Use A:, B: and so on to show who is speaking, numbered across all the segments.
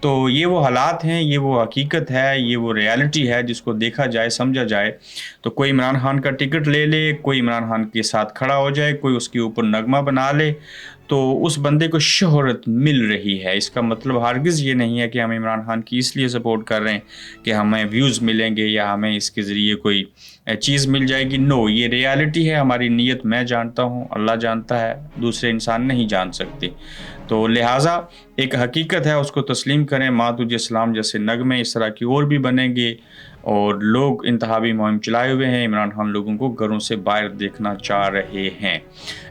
A: تو یہ وہ حالات ہیں، یہ وہ حقیقت ہے، یہ وہ ریالٹی ہے جس کو دیکھا جائے، سمجھا جائے. تو کوئی عمران خان کا ٹکٹ لے لے، کوئی عمران خان کے ساتھ کھڑا ہو جائے، کوئی اس کے اوپر نغمہ بنا لے، تو اس بندے کو شہرت مل رہی ہے. اس کا مطلب ہرگز یہ نہیں ہے کہ ہم عمران خان کی اس لیے سپورٹ کر رہے ہیں کہ ہمیں ویوز ملیں گے یا ہمیں اس کے ذریعے کوئی چیز مل جائے گی. نو، یہ ریالٹی ہے. ہماری نیت میں جانتا ہوں، اللہ جانتا ہے، دوسرے انسان نہیں جان سکتے. تو لہٰذا ایک حقیقت ہے، اس کو تسلیم کریں. ماں تجھے سلام جیسے نغمے اس طرح کی اور بھی بنیں گے، اور لوگ انتخابی مہم چلائے ہوئے ہیں. عمران خان لوگوں کو گھروں سے باہر دیکھنا چاہ رہے ہیں.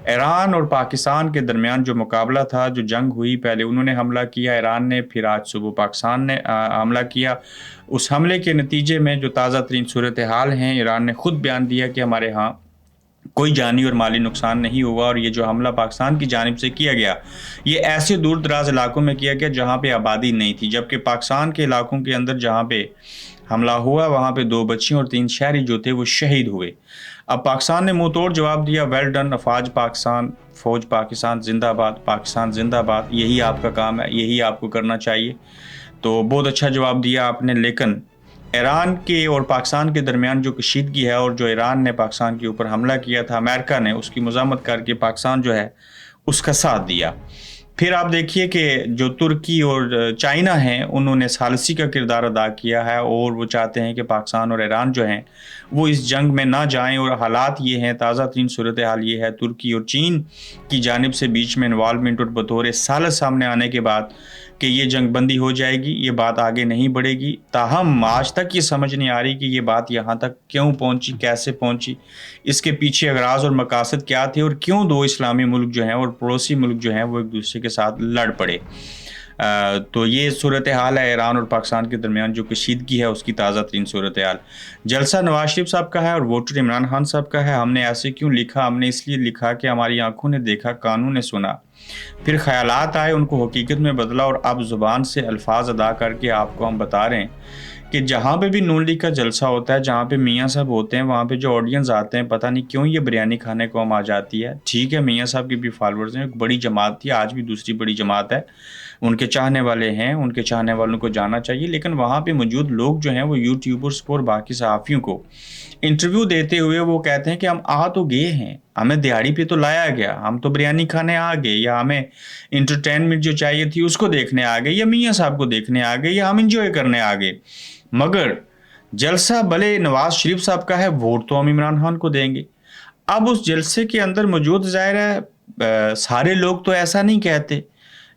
A: ایران اور پاکستان کے درمیان جو مقابلہ تھا، جو جنگ ہوئی، پہلے انہوں نے حملہ کیا ایران نے، پھر آج صبح پاکستان نے حملہ کیا. اس حملے کے نتیجے میں جو تازہ ترین صورتحال ہیں، ایران نے خود بیان دیا کہ ہمارے ہاں کوئی جانی اور مالی نقصان نہیں ہوا، اور یہ جو حملہ پاکستان کی جانب سے کیا گیا یہ ایسے دور دراز علاقوں میں کیا گیا جہاں پہ آبادی نہیں تھی، جبکہ پاکستان کے علاقوں کے اندر جہاں پہ حملہ ہوا وہاں پہ 2 بچیوں اور 3 شہری جو تھے وہ شہید ہوئے. اب پاکستان نے منہ توڑ جواب دیا، ویل ڈن افواج پاکستان، فوج پاکستان زندہ باد، پاکستان زندہ باد، یہی آپ کا کام ہے، یہی آپ کو کرنا چاہیے. تو بہت اچھا جواب دیا آپ نے. لیکن ایران کے اور پاکستان کے درمیان جو کشیدگی ہے، اور جو ایران نے پاکستان کے اوپر حملہ کیا تھا، امریکہ نے اس کی مزاحمت کر کے پاکستان جو ہے اس کا ساتھ دیا. پھر آپ دیکھیے کہ جو ترکی اور چائنا ہیں انہوں نے ثالثی کا کردار ادا کیا ہے، اور وہ چاہتے ہیں کہ پاکستان اور ایران جو ہیں وہ اس جنگ میں نہ جائیں. اور حالات یہ ہیں، تازہ ترین صورتحال یہ ہے، ترکی اور چین کی جانب سے بیچ میں انوالومنٹ اور بطور ثالث سامنے آنے کے بعد کہ یہ جنگ بندی ہو جائے گی، یہ بات آگے نہیں بڑھے گی. تاہم آج تک یہ سمجھ نہیں آ رہی کہ یہ بات یہاں تک کیوں پہنچی، کیسے پہنچی، اس کے پیچھے اغراض اور مقاصد کیا تھے، اور کیوں 2 اسلامی ملک جو ہیں اور پڑوسی ملک جو ہیں وہ ایک دوسرے کے ساتھ لڑ پڑے. تو یہ صورتحال ہے ایران اور پاکستان کے درمیان جو کشیدگی ہے اس کی تازہ ترین صورتحال. جلسہ نواز شریف صاحب کا ہے اور ووٹر عمران خان صاحب کا ہے. ہم نے ایسے کیوں لکھا؟ ہم نے اس لیے لکھا کہ ہماری آنکھوں نے دیکھا، کانوں نے سنا، پھر خیالات آئے، ان کو حقیقت میں بدلا، اور اب زبان سے الفاظ ادا کر کے آپ کو ہم بتا رہے ہیں کہ جہاں پہ بھی نون لیگ کا جلسہ ہوتا ہے، جہاں پہ میاں صاحب ہوتے ہیں، وہاں پہ جو آڈینس آتے ہیں، پتہ نہیں کیوں یہ بریانی کھانے کو ہم آ جاتی ہے. ٹھیک ہے، میاں صاحب کے بھی فالورز ہیں، ایک بڑی جماعت تھی، آج بھی دوسری بڑی جماعت ہے، ان کے چاہنے والے ہیں، ان کے چاہنے والوں کو جانا چاہیے. لیکن وہاں پہ موجود لوگ جو ہیں وہ یوٹیوبرز کو اور باقی صحافیوں کو انٹرویو دیتے ہوئے وہ کہتے ہیں کہ ہم آ تو گئے ہیں، ہمیں دیہڑی پہ تو لایا گیا، ہم تو بریانی کھانے آ گئے، یا ہمیں انٹرٹینمنٹ جو چاہیے تھی اس کو دیکھنے آ گئے، یا میاں صاحب کو دیکھنے آ گئے، یا ہم انجوائے کرنے آ گئے. مگر جلسہ بھلے نواز شریف صاحب کا ہے، ووٹ تو ہم عمران خان کو دیں گے. اب اس جلسے کے اندر موجود ظاہر ہے سارے لوگ تو ایسا نہیں کہتے،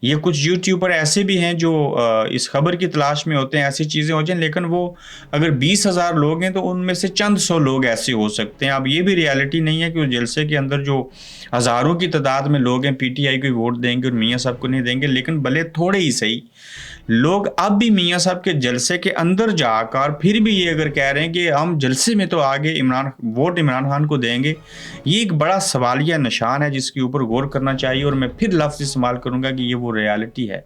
A: یہ کچھ یوٹیوبر ایسے بھی ہیں جو اس خبر کی تلاش میں ہوتے ہیں، ایسی چیزیں ہو جائیں، لیکن وہ اگر 20,000 لوگ ہیں تو ان میں سے چند سو لوگ ایسے ہو سکتے ہیں. اب یہ بھی ریالٹی نہیں ہے کہ اس جلسے کے اندر جو ہزاروں کی تعداد میں لوگ ہیں پی ٹی آئی کو ووٹ دیں گے اور میاں صاحب کو نہیں دیں گے. لیکن بھلے تھوڑے ہی صحیح لوگ اب بھی میاں صاحب کے جلسے کے اندر جا کر پھر بھی یہ اگر کہہ رہے ہیں کہ ہم جلسے میں تو آگے ووٹ عمران خان کو دیں گے، یہ ایک بڑا سوالیہ نشان ہے جس کے اوپر غور کرنا چاہیے. اور میں پھر لفظ استعمال کروں گا کہ یہ وہ ریالٹی ہے،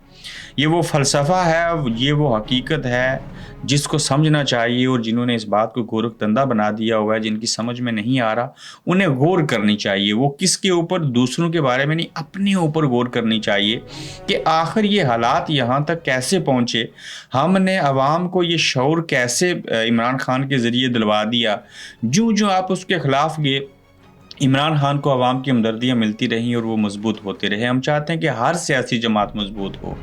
A: یہ وہ فلسفہ ہے، یہ وہ حقیقت ہے جس کو سمجھنا چاہیے. اور جنہوں نے اس بات کو گورکھ دندہ بنا دیا ہوا ہے، جن کی سمجھ میں نہیں آ رہا، انہیں غور کرنی چاہیے. وہ کس کے اوپر؟ دوسروں کے بارے میں نہیں، اپنے اوپر غور کرنی چاہیے کہ آخر یہ حالات یہاں تک کیسے پہنچے، ہم نے عوام کو یہ شعور کیسے عمران خان کے ذریعے دلوا دیا. جو آپ اس کے خلاف گئے، عمران خان کو عوام کی ہمدردیاں ملتی رہیں اور وہ مضبوط ہوتے رہے. ہم چاہتے ہیں کہ ہر سیاسی جماعت مضبوط ہو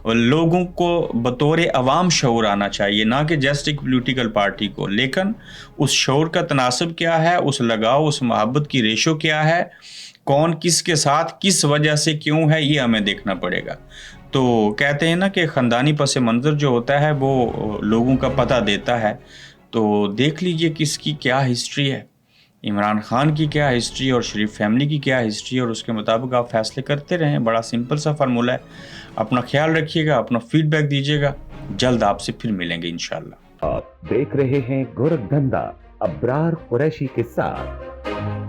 A: اور لوگوں کو بطور عوام شعور آنا چاہیے، نہ کہ جسٹ ایک پولیٹیکل پارٹی کو. لیکن اس شعور کا تناسب کیا ہے، اس لگاؤ، اس محبت کی ریشو کیا ہے، کون کس کے ساتھ کس وجہ سے کیوں ہے، یہ ہمیں دیکھنا پڑے گا. تو کہتے ہیں نا کہ خاندانی پس منظر جو ہوتا ہے وہ لوگوں کا پتہ دیتا ہے. تو دیکھ لیجئے کس کی کیا ہسٹری ہے، عمران خان کی کیا ہسٹری اور شریف فیملی کی کیا ہسٹری، اور اس کے مطابق آپ فیصلے کرتے رہیں. بڑا سمپل سا فارمولہ ہے. اپنا خیال رکھیے گا، اپنا فیڈ بیک دیجیے گا. جلد آپ سے پھر ملیں گے انشاءاللہ.
B: آپ دیکھ رہے ہیں گورکھ دھندا ابرار قریشی کے ساتھ.